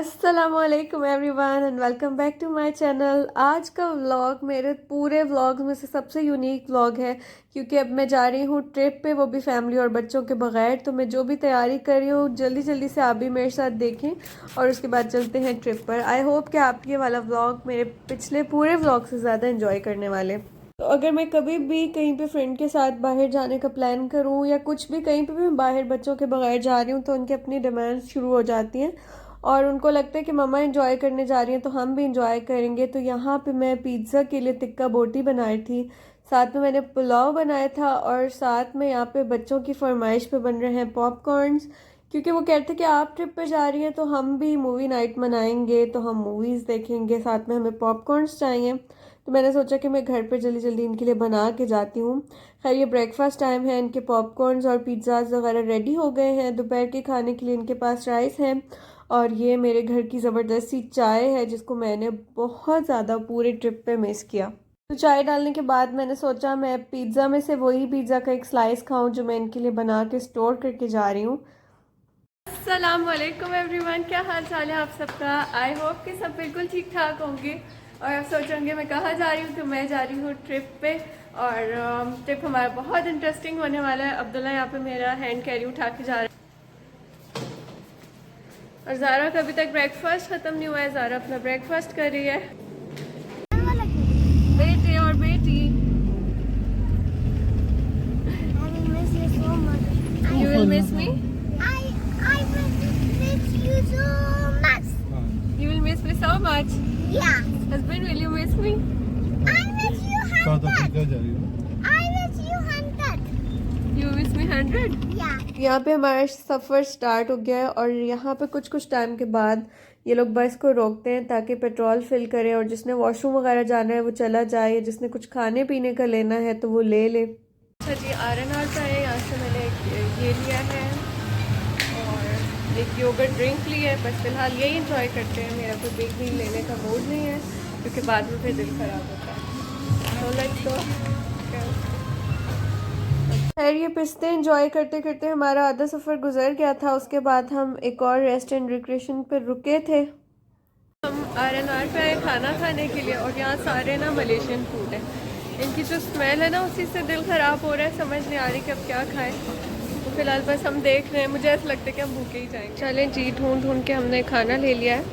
अस्सलामुअलैकुम everyone and welcome back to my channel. आज का व्लॉग मेरे पूरे व्लॉग में से सबसे यूनिक व्लॉग है क्योंकि अब मैं जा रही हूँ ट्रिप पे, वो भी फैमिली और बच्चों के बगैर। तो मैं जो भी तैयारी कर रही हूँ जल्दी जल्दी से आप भी मेरे साथ देखें और उसके बाद चलते हैं ट्रिप पर। आई होप कि आप ये वाला व्लॉग मेरे पिछले पूरे व्लॉग से ज़्यादा इंजॉय करने वाले। तो अगर मैं कभी भी कहीं पे फ्रेंड के साथ बाहर जाने का प्लान करूँ या कुछ भी कहीं पे भी मैं बाहर बच्चों के बगैर जा रही हूँ तो उनकी अपनी डिमांड्स शुरू हो जाती हैं और उनको लगता है कि मम्मा इंजॉय करने जा रही हैं तो हम भी इंजॉय करेंगे। तो यहाँ पे मैं पिज़्ज़ा के लिए टिक्का बोटी बनाई थी, साथ में मैंने पुलाव बनाया था और साथ में यहाँ पे बच्चों की फरमाइश पे बन रहे हैं पॉपकॉर्न्स, क्योंकि वो कहते कि आप ट्रिप पे जा रही हैं तो हम भी मूवी नाइट मनाएंगे, तो हम मूवीज़ देखेंगे, साथ में हमें पॉपकॉर्न्स चाहिए। तो मैंने सोचा कि मैं घर पे जल्दी जल्दी इनके लिए बना के जाती हूँ। खैर ये ब्रेकफास्ट टाइम है, इनके पॉपकॉर्न्स और पिज़्ज़ाज वगैरह रेडी हो गए हैं। दोपहर के खाने के लिए इनके पास राइस है और ये मेरे घर की ज़बरदस्ती चाय है जिसको मैंने बहुत ज़्यादा पूरे ट्रिप पे मिस किया। तो चाय डालने के बाद मैंने सोचा मैं पिज़्ज़ा में से वही पिज़्ज़ा का एक स्लाइस खाऊं जो मैं इनके लिए बना के स्टोर करके जा रही हूँ। अस्सलाम वालेकुम एवरीवन, क्या हाल चाल है आप सबका। आई होप कि सब बिल्कुल ठीक ठाक होंगे और आप सोच होंगे मैं कहाँ जा रही हूँ। तो मैं जा रही हूँ ट्रिप पे और ट्रिप हमारा बहुत इंटरेस्टिंग होने वाला है। अब्दुल्ला यहाँ पे मेरा हैंड कैरी उठा के जा रहा है और ज़ारा का अभी तक ब्रेकफास्ट ख़त्म नहीं हुआ है। ज़ारा अपना ब्रेकफास्ट कर रही है। बेटे और बेटी, you will miss me, you will miss me so much. Yeah. Husband, will you miss me? I miss you 100. I miss you 100. You miss me 100. Yeah. यहाँ पे हमारा सफ़र स्टार्ट हो गया है और यहाँ पे कुछ कुछ टाइम के बाद ये लोग बस को रोकते हैं ताकि पेट्रोल फिल करे और जिसने वॉशरूम वगैरह जाना है वो चला जाए, जिसने कुछ खाने पीने का लेना है तो वो ले ले। अच्छा जी, RNR का है, यहाँ से मैंने ये लिया है और एक योगर्ट ड्रिंक ली है। बस फिलहाल यही इंजॉय करते हैं, मेरा कोई बिग मील लेने का मूड नहीं है क्योंकि बाद में फिर दिल ख़राब होता है। तो लेट्स गो। खैर ये पिस्ते इंजॉय करते करते हमारा आधा सफ़र गुजर गया था। उसके बाद हम एक और रेस्ट एंड रिक्रेशन पर रुके थे। हम RNR पे आए खाना खाने के लिए और यहाँ सारे ना मलेशियन फूड है। इनकी जो स्मेल है ना उसी से दिल ख़राब हो रहा है, समझ नहीं आ रही कि अब क्या खाएं। तो फिलहाल बस हम देख रहे हैं, मुझे ऐसा लगता है कि हम भूखे ही जाएंगे। चलें जी, ढूंढ ढूंढ के हमने खाना ले लिया है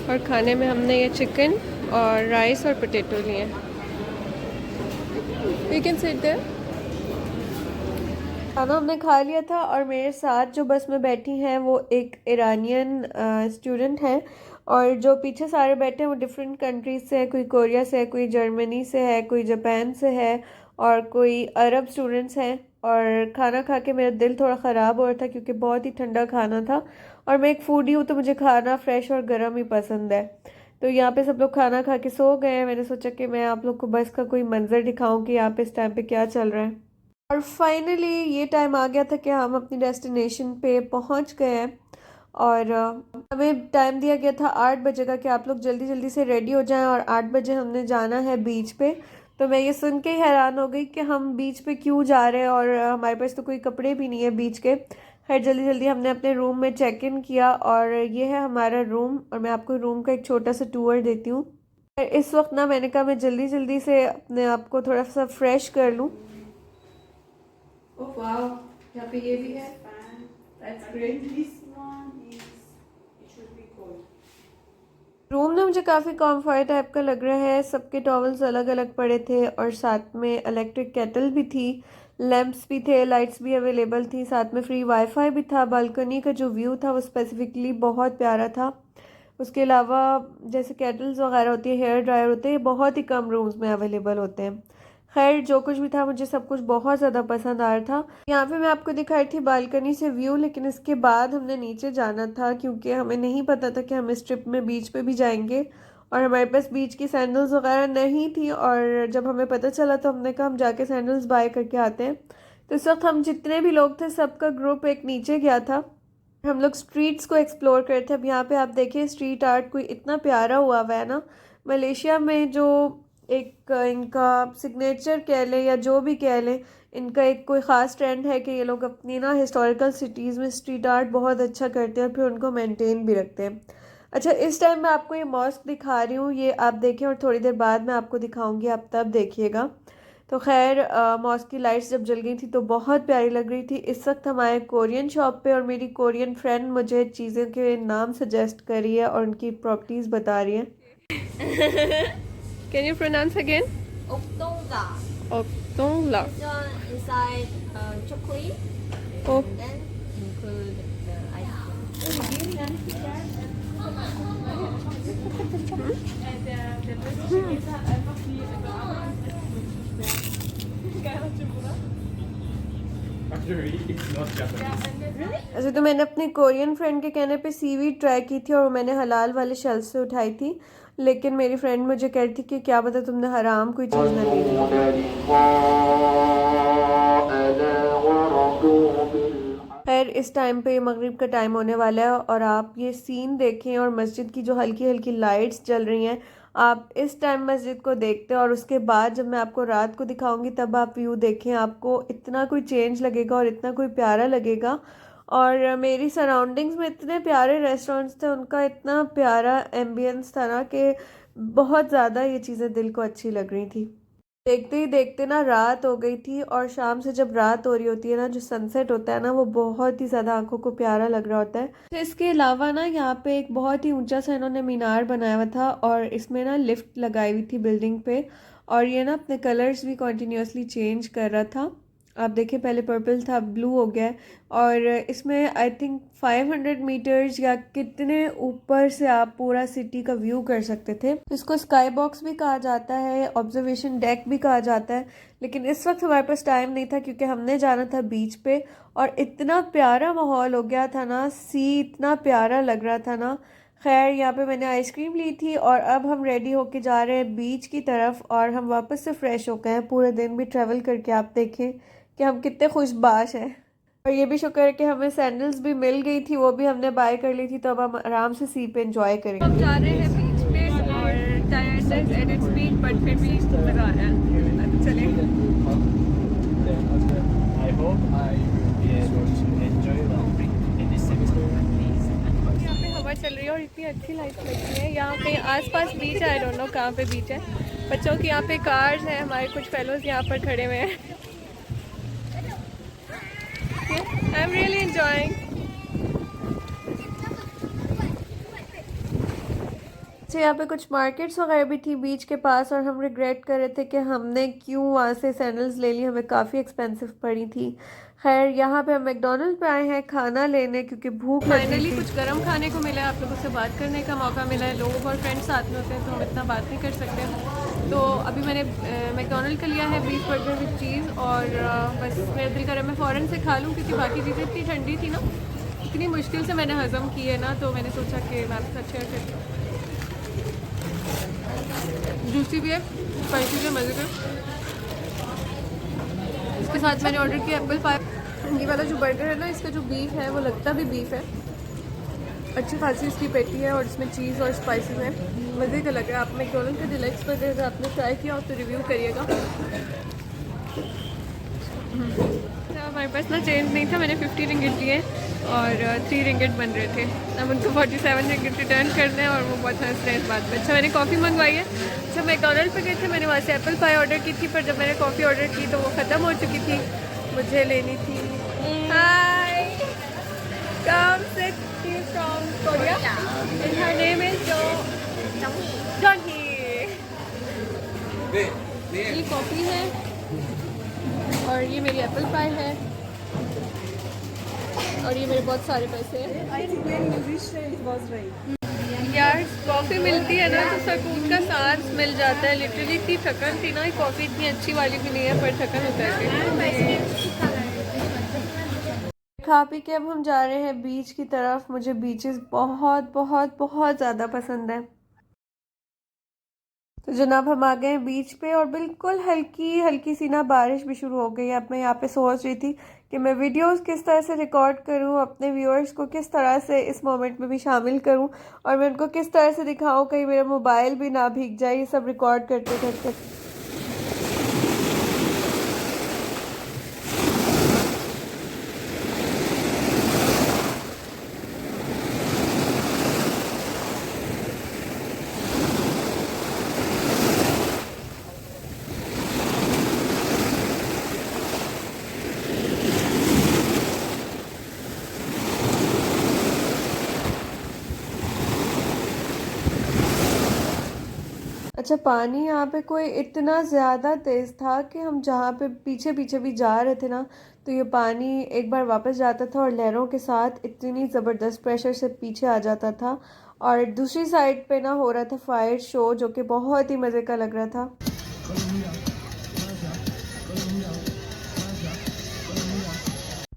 और खाने में हमने ये चिकन और राइस और पोटैटो लिए हैं। You can sit there. खाना हमने खा लिया था और मेरे साथ जो बस में बैठी हैं वो एक ईरानियन स्टूडेंट है और जो पीछे सारे बैठे हैं वो डिफरेंट कंट्रीज से है। कोई कोरिया से है, कोई जर्मनी से है, कोई जापान से है और कोई अरब स्टूडेंट्स हैं। और खाना खा के मेरा दिल थोड़ा ख़राब हो रहा था क्योंकि बहुत ही ठंडा खाना था और मैं एक फूडी हूँ तो मुझे खाना फ्रेश और गर्म ही पसंद है। तो यहाँ पे सब लोग खाना खा के सो गए हैं। मैंने सोचा कि मैं आप लोग को बस का कोई मंजर दिखाऊं कि यहाँ पे इस टाइम पे क्या चल रहा है। और फाइनली ये टाइम आ गया था कि हम अपनी डेस्टिनेशन पे पहुंच गए हैं और हमें टाइम दिया गया था 8 बजे का कि आप लोग जल्दी जल्दी से रेडी हो जाएं और 8 बजे हमने जाना है बीच पे। तो मैं ये सुन के ही हैरान हो गई कि हम बीच पे क्यों जा रहे हैं और हमारे पास तो कोई कपड़े भी नहीं है बीच के। खैर जल्दी जल्दी हमने अपने रूम में चेक इन किया और ये है हमारा रूम और मैं आपको रूम का एक छोटा सा टूर देती हूँ। इस वक्त ना मैंने कहा मैं जल्दी जल्दी से अपने आप को थोड़ा सा फ्रेश कर लूँ। ओह वाओ, यहाँ पे ये भी है। That's great. रूम ना मुझे काफ़ी कॉम्फर्ट टाइप का लग रहा है। सबके टॉवल्स अलग अलग पड़े थे और साथ में इलेक्ट्रिक केटल भी थी, लैंप्स भी थे, लाइट्स भी अवेलेबल थी, साथ में फ्री वाईफाई भी था। बालकनी का जो व्यू था वो स्पेसिफिकली बहुत प्यारा था। उसके अलावा जैसे केटल्स वगैरह होती है, हेयर ड्रायर होते हैं, बहुत ही कम रूम्स में अवेलेबल होते हैं। खैर जो कुछ भी था मुझे सब कुछ बहुत ज़्यादा पसंद आ रहा था। यहाँ पे मैं आपको दिखाई थी बालकनी से व्यू, लेकिन इसके बाद हमने नीचे जाना था क्योंकि हमें नहीं पता था कि हम इस ट्रिप में बीच पे भी जाएंगे और हमारे पास बीच की सैंडल्स वगैरह नहीं थी। और जब हमें पता चला तो हमने कहा हम जाके सैंडल्स बाय करके आते हैं। तो इस वक्त हम जितने भी लोग थे सबका ग्रुप एक नीचे गया था, हम लोग स्ट्रीट्स को एक्सप्लोर करते थे। अब यहाँ पे आप देखिए स्ट्रीट आर्ट कोई इतना प्यारा हुआ हुआ है ना। मलेशिया में जो एक इनका सिग्नेचर कह लें या जो भी कह लें, इनका एक कोई ख़ास ट्रेंड है कि ये लोग अपनी ना हिस्टोरिकल सिटीज़ में स्ट्रीट आर्ट बहुत अच्छा करते हैं और फिर उनको मेंटेन भी रखते हैं। अच्छा, इस टाइम मैं आपको ये मॉस्क दिखा रही हूँ, ये आप देखें और थोड़ी देर बाद मैं आपको दिखाऊंगी, आप तब देखिएगा। तो खैर मॉस्क की लाइट्स जब जल गई थी तो बहुत प्यारी लग रही थी। इस वक्त हम आए कोरियन शॉप पे और मेरी कोरियन फ्रेंड मुझे चीज़ों के नाम सजेस्ट कर रही है और उनकी प्रॉपर्टीज़ बता रही है। Can you pronounce again? Octonga. ओक्टोंगला। This one inside chocolate. Oh, Then include the ice cream. अच्छा, तो मैंने अपनी कोरियन फ्रेंड के कहने पे सीवीड ट्राई की थी और मैंने हलाल वाले शेल्फ से उठाई थी, लेकिन मेरी फ्रेंड मुझे कह रही थी कि क्या पता तुमने हराम कोई चीज़ ना ली हो। खैर इस टाइम पे मगरिब का टाइम होने वाला है और आप ये सीन देखें और मस्जिद की जो हल्की हल्की लाइट्स जल रही हैं, आप इस टाइम मस्जिद को देखते हैं और उसके बाद जब मैं आपको रात को दिखाऊंगी तब आप व्यू देखें, आपको इतना कोई चेंज लगेगा और इतना कोई प्यारा लगेगा। और मेरी सराउंडिंग्स में इतने प्यारे रेस्टोरेंट्स थे, उनका इतना प्यारा एम्बियंस था ना कि बहुत ज़्यादा ये चीज़ें दिल को अच्छी लग रही थी। देखते ही देखते ना रात हो गई थी और शाम से जब रात हो रही होती है ना, जो सनसेट होता है ना, वो बहुत ही ज़्यादा आंखों को प्यारा लग रहा होता है। तो इसके अलावा ना यहाँ पे एक बहुत ही ऊंचा सा इन्होंने मीनार बनाया हुआ था और इसमें ना लिफ्ट लगाई हुई थी बिल्डिंग पे और ये ना अपने कलर्स भी कॉन्टीन्यूसली चेंज कर रहा था। आप देखिए पहले पर्पल था, ब्लू हो गया है और इसमें आई थिंक 500 मीटर्स या कितने ऊपर से आप पूरा सिटी का व्यू कर सकते थे। इसको स्काई बॉक्स भी कहा जाता है, ऑब्जर्वेशन डेक भी कहा जाता है, लेकिन इस वक्त हमारे पास टाइम नहीं था क्योंकि हमने जाना था बीच पे और इतना प्यारा माहौल हो गया था ना, सी इतना प्यारा लग रहा था ना। खैर यहाँ पे मैंने आइसक्रीम ली थी और अब हम रेडी होके जा रहे हैं बीच की तरफ और हम वापस से फ्रेश हो गए हैं पूरे दिन भी ट्रैवल करके। आप देखें कि हम कितने खुशबाश हैं और ये भी शुक्र है कि हमें सैंडल्स भी मिल गई थी, वो भी हमने बाय कर ली थी, तो अब हम आराम से सी पे एंजॉय करेंगे। हम जा रहे हैं बीच पे और tiredness at its peak but फिर भी मज़ा आ रहा है। तो चलें। I hope I will be able to enjoy in this semester at least. यहाँ पे हवा चल रही है और इतनी अच्छी लाइट लगी है। यहाँ पे आसपास बीच है, आई डोंट नो कहाँ पे बीच है। बच्चों की यहाँ पे कार्स हैं, हमारे कुछ फेलोज यहाँ पर खड़े हुए हैं। I'm really enjoying. अच्छा, यहाँ पे कुछ मार्केट्स वगैरह भी थी बीच के पास और हम रिग्रेट कर रहे थे कि हमने क्यों वहाँ से सैंडल्स ले ली, हमें काफ़ी एक्सपेंसिव पड़ी थी। खैर यहाँ पे हम मैकडोनल्ड पे आए हैं खाना लेने क्योंकि भूख फाइनली कुछ गर्म खाने को मिला है, आप लोगों से बात करने का मौका मिला है। लोग और फ्रेंड्स साथ में होते हैं तो हम इतना बात नहीं कर सकते। तो अभी मैंने मैकडोनल्ड का लिया है बीफ बर्गर विद चीज़ और बस मेरा दिल कर रहा है मैं फ़ौरन से खा लूँ क्योंकि बाकी चीज़ें इतनी ठंडी थी ना, इतनी मुश्किल से मैंने हज़म की है ना, तो मैंने सोचा कि मैं आपके साथ शेयर करती हूँ। जूसी भी है, स्पाइसी भी है, मज़े का। इसके साथ मैंने ऑर्डर किया एप्पल पाई। ये वाला जो बर्गर है ना, इसका जो बीफ है वो लगता भी बीफ है, अच्छी खासी इसकी पेटी है और इसमें चीज़ और स्पाइसेस है, मज़े का लग रहा है। आप मैकडोनल्ड का डिलक्स बर्गर अगर आपने ट्राई किया हो तो रिव्यू करिएगा। हमारे पास ना चेंज नहीं था, मैंने 50 रिंगिट लिए और 3 रिंगिट बन रहे थे। अब उनको 47 रिंगिट रिटर्न करने हैं और वो बहुत हंस रहे हैं इस बात पे। अच्छा, मैंने कॉफ़ी मंगवाई है। जब मैकडोनल्ड पे गए थे मैंने वहाँ से एप्पल पाई ऑर्डर की थी, पर जब मैंने कॉफ़ी ऑर्डर की तो वो ख़त्म हो चुकी थी, मुझे लेनी थी। हाय, कम से from Korea and her name is Johnny. ये कॉफ़ी है और ये मेरी एप्पल पाई है और ये मेरे बहुत सारे पैसे हैं। यार कॉफ़ी मिलती है ना तो सुकून का सांस मिल जाता है। लिटरली इतनी थकन थी ना, कॉफ़ी इतनी अच्छी वाली भी नहीं है पर थकन होता है। खा पी के अब हम जा रहे हैं बीच की तरफ। मुझे बीचेस बहुत बहुत बहुत ज़्यादा पसंद है। तो जनाब हम आ गए हैं बीच पे और बिल्कुल हल्की हल्की सी ना बारिश भी शुरू हो गई है। अब मैं यहाँ पे सोच रही थी कि मैं वीडियोस किस तरह से रिकॉर्ड करूँ, अपने व्यूअर्स को किस तरह से इस मोमेंट में भी शामिल करूँ और मैं उनको किस तरह से दिखाऊँ कहीं मेरा मोबाइल भी ना भीग जाए ये सब रिकॉर्ड करते करते। अच्छा, पानी यहाँ पे कोई इतना ज़्यादा तेज़ था कि हम जहाँ पे पीछे पीछे भी जा रहे थे ना, तो ये पानी एक बार वापस जाता था और लहरों के साथ इतनी ज़बरदस्त प्रेशर से पीछे आ जाता था। और दूसरी साइड पे ना हो रहा था फायर शो, जो कि बहुत ही मज़े का लग रहा था।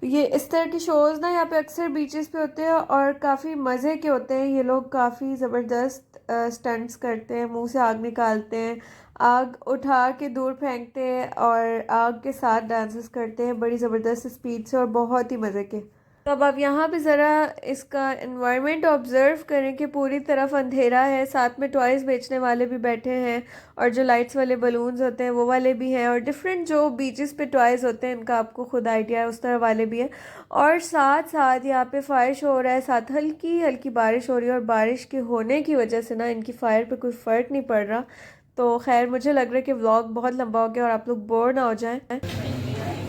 तो ये इस तरह के शोज़ ना यहाँ पे अक्सर बीचेस पे होते हैं और काफ़ी मज़े के होते हैं। ये लोग काफ़ी ज़बरदस्त स्टंट्स करते हैं, मुंह से आग निकालते हैं, आग उठा के दूर फेंकते हैं और आग के साथ डांसेस करते हैं बड़ी ज़बरदस्त स्पीड से और बहुत ही मज़े के। तो अब आप यहाँ पे ज़रा इसका एनवायरनमेंट ऑब्ज़र्व करें कि पूरी तरफ अंधेरा है, साथ में टॉयज़ बेचने वाले भी बैठे हैं और जो लाइट्स वाले बलून्स होते हैं वो वाले भी हैं, और डिफरेंट जो बीचेस पे टॉयज़ होते हैं इनका आपको खुद आइडिया है उस तरह वाले भी हैं। और साथ साथ यहाँ पे फायर शो हो रहा है, साथ हल्की हल्की बारिश हो रही है और बारिश के होने की वजह से ना इनकी फायर पे कोई फ़र्क नहीं पड़ रहा। तो खैर, मुझे लग रहा है कि व्लॉग बहुत लंबा हो गया और आप लोग बोर ना हो जाएं।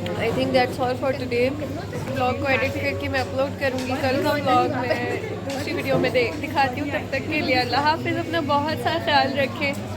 I think that's all for today. Vlog को एडिट करके मैं अपलोड करूँगी कल का व्लॉग मैं दूसरी वीडियो में दिखाती हूँ। तब तक के लिए अल्लाह हाफिज़, अपना बहुत सा ख्याल रखें।